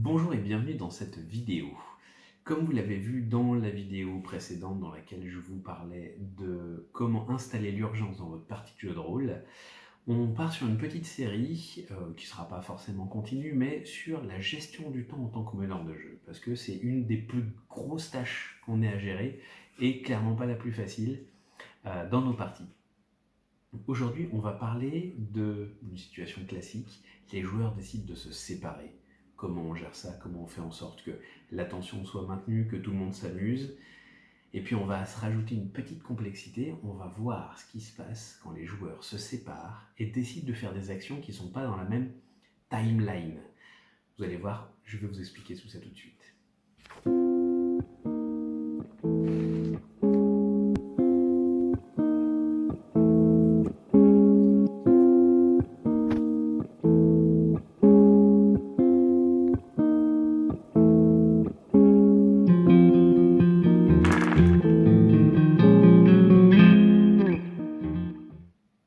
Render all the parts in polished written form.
Bonjour et bienvenue dans cette vidéo. Comme vous l'avez vu dans la vidéo précédente dans laquelle je vous parlais de comment installer l'urgence dans votre partie de jeu de rôle, on part sur une petite série qui ne sera pas forcément continue, mais sur la gestion du temps en tant que meneur de jeu, parce que c'est une des plus grosses tâches qu'on ait à gérer et clairement pas la plus facile dans nos parties. Aujourd'hui, on va parler d'une situation classique. Les joueurs décident de se séparer. Comment on gère ça? Comment on fait en sorte que l'attention soit maintenue, que tout le monde s'amuse? Et puis on va se rajouter une petite complexité. On va voir ce qui se passe quand les joueurs se séparent et décident de faire des actions qui ne sont pas dans la même timeline. Vous allez voir, je vais vous expliquer tout ça tout de suite.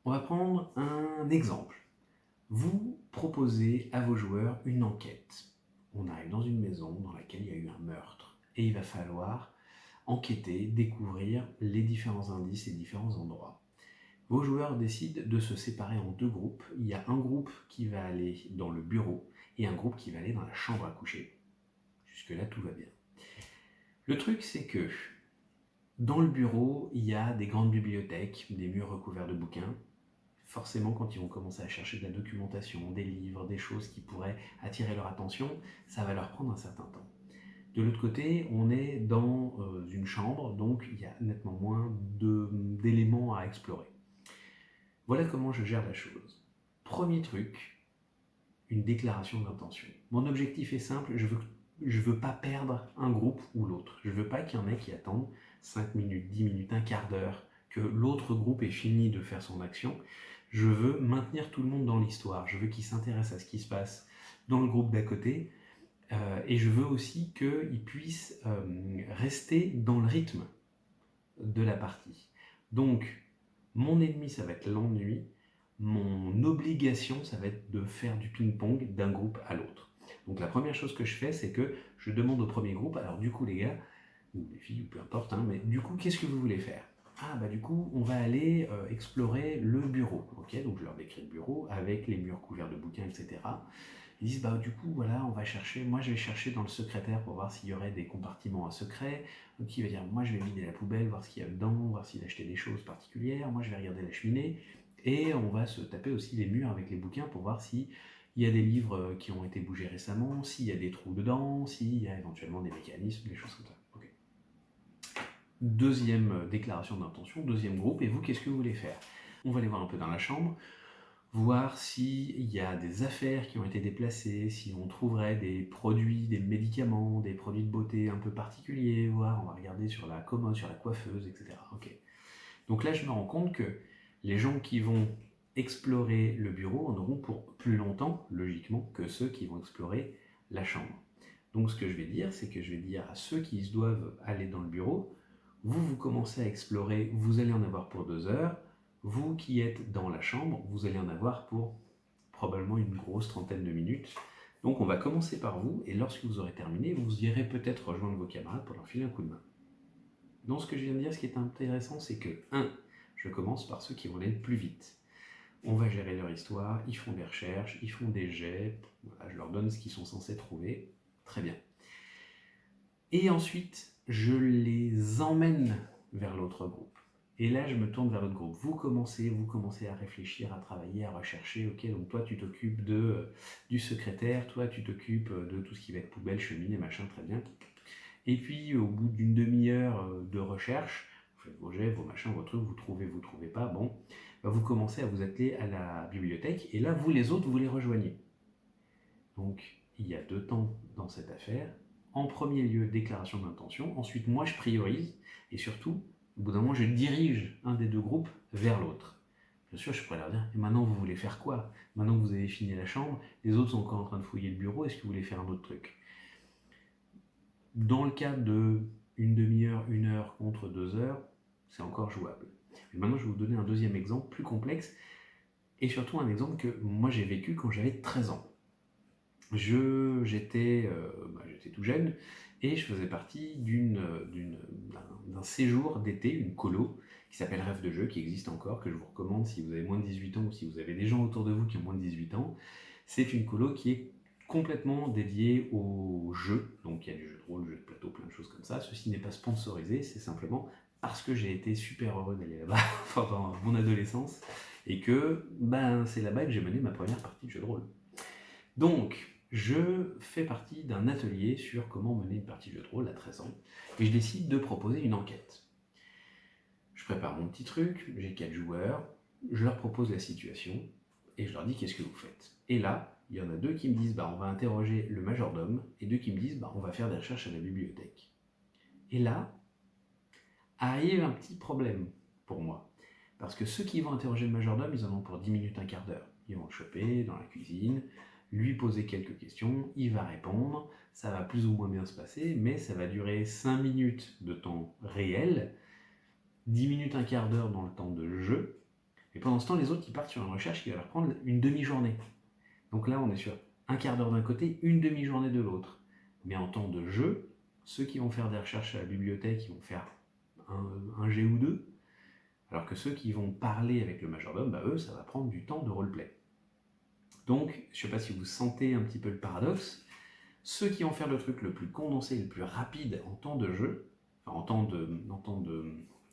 On va prendre un exemple. Vous proposez à vos joueurs une enquête. On arrive dans une maison dans laquelle il y a eu un meurtre et il va falloir enquêter, découvrir les différents indices et différents endroits. Vos joueurs décident de se séparer en deux groupes. Il y a un groupe qui va aller dans le bureau et un groupe qui va aller dans la chambre à coucher. Jusque-là, tout va bien. Le truc, c'est que dans le bureau, il y a des grandes bibliothèques, des murs recouverts de bouquins. Forcément, quand ils vont commencer à chercher de la documentation, des livres, des choses qui pourraient attirer leur attention, ça va leur prendre un certain temps. De l'autre côté, on est dans une chambre, donc il y a nettement moins d'éléments à explorer. Voilà comment je gère la chose. Premier truc, une déclaration d'intention. Mon objectif est simple, je veux pas perdre un groupe ou l'autre. Je veux pas qu'il y en ait qui attendent 5 minutes, 10 minutes, un quart d'heure, que l'autre groupe ait fini de faire son action. Je veux maintenir tout le monde dans l'histoire. Je veux qu'ils s'intéressent à ce qui se passe dans le groupe d'à côté. Et je veux aussi qu'ils puissent rester dans le rythme de la partie. Donc, mon ennemi, ça va être l'ennui. Mon obligation, ça va être de faire du ping-pong d'un groupe à l'autre. Donc la première chose que je fais, c'est que je demande au premier groupe, alors du coup les gars, ou les filles, ou peu importe, hein, mais du coup, qu'est-ce que vous voulez faire? Ah bah du coup, on va aller explorer le bureau. Ok, donc je leur décris le bureau avec les murs couverts de bouquins, etc. Ils disent bah du coup voilà, on va chercher, moi je vais chercher dans le secrétaire pour voir s'il y aurait des compartiments à secret. Donc il va dire moi je vais vider la poubelle, voir ce qu'il y a dedans, voir s'il a acheté des choses particulières, moi je vais regarder la cheminée, et on va se taper aussi les murs avec les bouquins pour voir si il y a des livres qui ont été bougés récemment, s'il y a des trous dedans, s'il y a éventuellement des mécanismes, des choses comme ça. Okay. Deuxième déclaration d'intention, deuxième groupe, et vous, qu'est-ce que vous voulez faire? On va aller voir un peu dans la chambre, voir s'il y a des affaires qui ont été déplacées, si on trouverait des produits, des médicaments, des produits de beauté un peu particuliers, voir, on va regarder sur la commode, sur la coiffeuse, etc. Okay. Donc là, je me rends compte que les gens qui vont explorer le bureau en auront pour plus longtemps, logiquement, que ceux qui vont explorer la chambre. Donc ce que je vais dire, c'est que je vais dire à ceux qui doivent aller dans le bureau, vous commencez à explorer, vous allez en avoir pour 2 heures, vous qui êtes dans la chambre, vous allez en avoir pour probablement une grosse trentaine de minutes. Donc on va commencer par vous, et lorsque vous aurez terminé, vous irez peut-être rejoindre vos camarades pour leur filer un coup de main. Dans ce que je viens de dire, ce qui est intéressant, c'est que 1. Je commence par ceux qui vont aller le plus vite. On va gérer leur histoire, ils font des recherches, ils font des jets, voilà, je leur donne ce qu'ils sont censés trouver, très bien. Et ensuite, je les emmène vers l'autre groupe. Et là, je me tourne vers l'autre groupe. Vous commencez à réfléchir, à travailler, à rechercher. Ok, donc toi, tu t'occupes du secrétaire, toi, tu t'occupes de tout ce qui va être poubelle, cheminée, machin, très bien. Et puis, au bout d'une demi-heure de recherche, vous faites vos jets, vos machins, vos trucs, vous trouvez pas, bon, bah vous commencez à vous atteler à la bibliothèque, et là, vous les autres, vous les rejoignez. Donc, il y a 2 temps dans cette affaire. En premier lieu, déclaration d'intention. Ensuite, moi, je priorise. Et surtout, au bout d'un moment, je dirige un des deux groupes vers l'autre. Bien sûr, je pourrais leur dire, et maintenant, vous voulez faire quoi? Maintenant que vous avez fini la chambre, les autres sont encore en train de fouiller le bureau, est-ce que vous voulez faire un autre truc? Dans le cas de une demi-heure, 1 heure contre 2 heures, c'est encore jouable. Et maintenant, je vais vous donner un deuxième exemple plus complexe, et surtout un exemple que moi j'ai vécu quand j'avais 13 ans. J'étais tout jeune et je faisais partie d'un séjour d'été, une colo, qui s'appelle Rêve de jeu, qui existe encore, que je vous recommande si vous avez moins de 18 ans ou si vous avez des gens autour de vous qui ont moins de 18 ans. C'est une colo qui est complètement dédiée aux jeux, donc il y a du jeu de rôle, jeu de plateau, plein de choses comme ça. Ceci n'est pas sponsorisé, c'est simplement parce que j'ai été super heureux d'aller là-bas pendant mon adolescence et que c'est là-bas que j'ai mené ma première partie de jeu de rôle. Donc, je fais partie d'un atelier sur comment mener une partie de jeu de rôle à 13 ans et je décide de proposer une enquête. Je prépare mon petit truc, j'ai 4 joueurs, je leur propose la situation et je leur dis qu'est-ce que vous faites. Et là, il y en a 2 qui me disent on va interroger le majordome et 2 qui me disent on va faire des recherches à la bibliothèque. Et là, arrive un petit problème pour moi. Parce que ceux qui vont interroger le majordome, ils en ont pour 10 minutes, un quart d'heure. Ils vont le choper dans la cuisine, lui poser quelques questions, il va répondre, ça va plus ou moins bien se passer, mais ça va durer 5 minutes de temps réel, 10 minutes, un quart d'heure dans le temps de jeu, et pendant ce temps, les autres, ils partent sur une recherche qui va leur prendre une demi-journée. Donc là, on est sur un quart d'heure d'un côté, une demi-journée de l'autre. Mais en temps de jeu, ceux qui vont faire des recherches à la bibliothèque, ils vont faire un G ou deux, alors que ceux qui vont parler avec le majordome, eux, ça va prendre du temps de roleplay. Donc, je ne sais pas si vous sentez un petit peu le paradoxe, ceux qui vont faire le truc le plus condensé, le plus rapide en temps de jeu,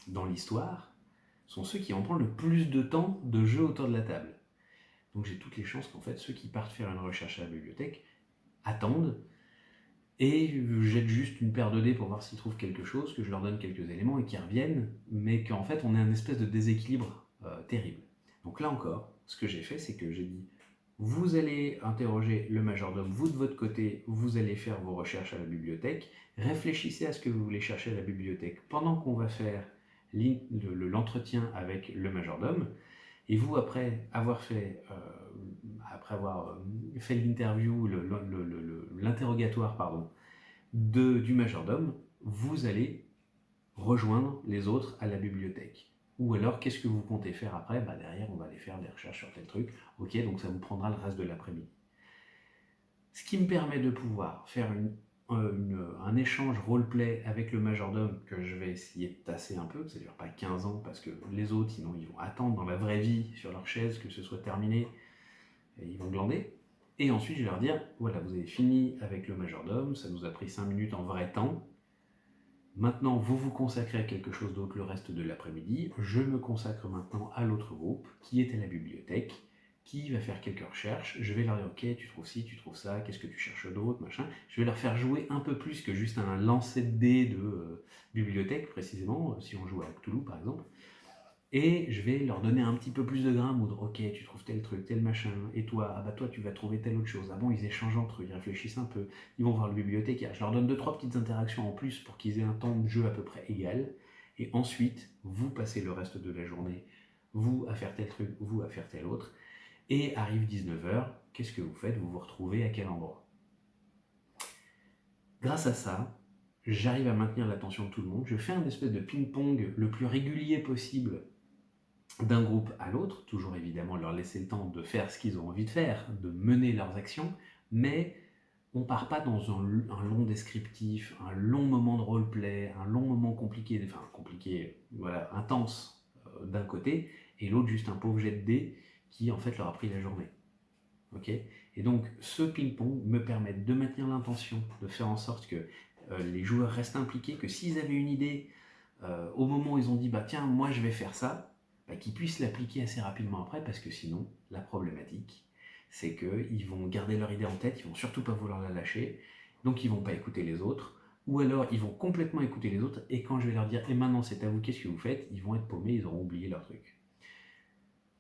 dans l'histoire, sont ceux qui vont prendre le plus de temps de jeu autour de la table. Donc j'ai toutes les chances qu'en fait, ceux qui partent faire une recherche à la bibliothèque attendent et jettent juste une paire de dés pour voir s'ils trouvent quelque chose, que je leur donne quelques éléments et qu'ils reviennent, mais qu'en fait on ait un espèce de déséquilibre terrible. Donc là encore, ce que j'ai fait, c'est que j'ai dit, vous allez interroger le majordome, vous de votre côté, vous allez faire vos recherches à la bibliothèque, réfléchissez à ce que vous voulez chercher à la bibliothèque pendant qu'on va faire l'entretien avec le majordome, et vous, après avoir fait l'interview, l'interrogatoire du majordome, vous allez rejoindre les autres à la bibliothèque. Ou alors, qu'est-ce que vous comptez faire après ? Derrière, on va aller faire des recherches sur tel truc. Ok, donc ça vous prendra le reste de l'après-midi. Ce qui me permet de pouvoir faire un échange roleplay avec le majordome que je vais essayer de tasser un peu, que ça ne dure pas 15 ans, parce que les autres, sinon, ils vont attendre dans la vraie vie, sur leur chaise, que ce soit terminé, et ils vont glander. Et ensuite, je vais leur dire, voilà, vous avez fini avec le majordome, ça nous a pris 5 minutes en vrai temps. Maintenant, vous vous consacrez à quelque chose d'autre le reste de l'après-midi. Je me consacre maintenant à l'autre groupe, qui est à la bibliothèque, qui va faire quelques recherches. Je vais leur dire, ok, tu trouves ci, tu trouves ça, qu'est-ce que tu cherches d'autre, machin. Je vais leur faire jouer un peu plus que juste un lancer de dés de bibliothèque, précisément, si on joue à Cthulhu, par exemple. Et je vais leur donner un petit peu plus de grain à moudre. Ok, tu trouves tel truc, tel machin, et toi, toi tu vas trouver telle autre chose. Ah bon, ils échangent entre eux, ils réfléchissent un peu, ils vont voir le bibliothécaire. Je leur donne 2-3 petites interactions en plus pour qu'ils aient un temps de jeu à peu près égal. Et ensuite, vous passez le reste de la journée, vous à faire tel truc, vous à faire tel autre. Et arrive 19h, qu'est-ce que vous faites ? Vous vous retrouvez à quel endroit ? Grâce à ça, j'arrive à maintenir l'attention de tout le monde. Je fais un espèce de ping-pong le plus régulier possible d'un groupe à l'autre, toujours évidemment leur laisser le temps de faire ce qu'ils ont envie de faire, de mener leurs actions, mais on part pas dans un long descriptif, un long moment de roleplay, un long moment compliqué, intense d'un côté, et l'autre juste un pauvre jet de dés qui en fait leur a pris la journée. Ok ? Et donc ce ping-pong me permet de maintenir l'intention, de faire en sorte que les joueurs restent impliqués, que s'ils avaient une idée au moment où ils ont dit tiens, moi je vais faire ça, qu'ils puissent l'appliquer assez rapidement après, parce que sinon, la problématique, c'est qu'ils vont garder leur idée en tête, ils vont surtout pas vouloir la lâcher, donc ils vont pas écouter les autres, ou alors ils vont complètement écouter les autres, et quand je vais leur dire, et maintenant c'est à vous, qu'est-ce que vous faites ? Ils vont être paumés, ils auront oublié leur truc.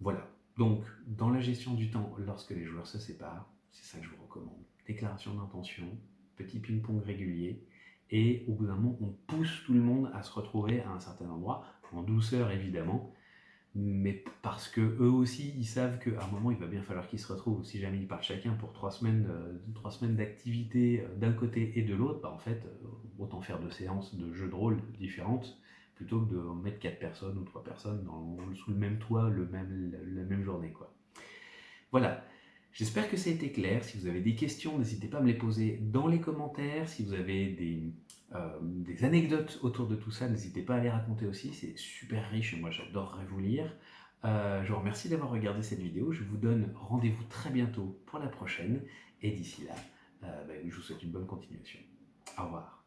Voilà. Donc, dans la gestion du temps, lorsque les joueurs se séparent, c'est ça que je vous recommande. Déclaration d'intention, petit ping-pong régulier, et au bout d'un moment, on pousse tout le monde à se retrouver à un certain endroit, en douceur évidemment, mais parce que eux aussi, ils savent qu'à un moment, il va bien falloir qu'ils se retrouvent. Si jamais ils partent chacun pour 3 semaines d'activité d'un côté et de l'autre, en fait, autant faire 2 séances de jeux de rôle différentes, plutôt que de mettre 4 personnes ou 3 personnes sous le même toit la même journée, quoi. Voilà. J'espère que ça a été clair. Si vous avez des questions, n'hésitez pas à me les poser dans les commentaires. Si vous avez des anecdotes autour de tout ça, n'hésitez pas à les raconter aussi. C'est super riche et moi j'adorerais vous lire. Je vous remercie d'avoir regardé cette vidéo. Je vous donne rendez-vous très bientôt pour la prochaine. Et d'ici là, je vous souhaite une bonne continuation. Au revoir.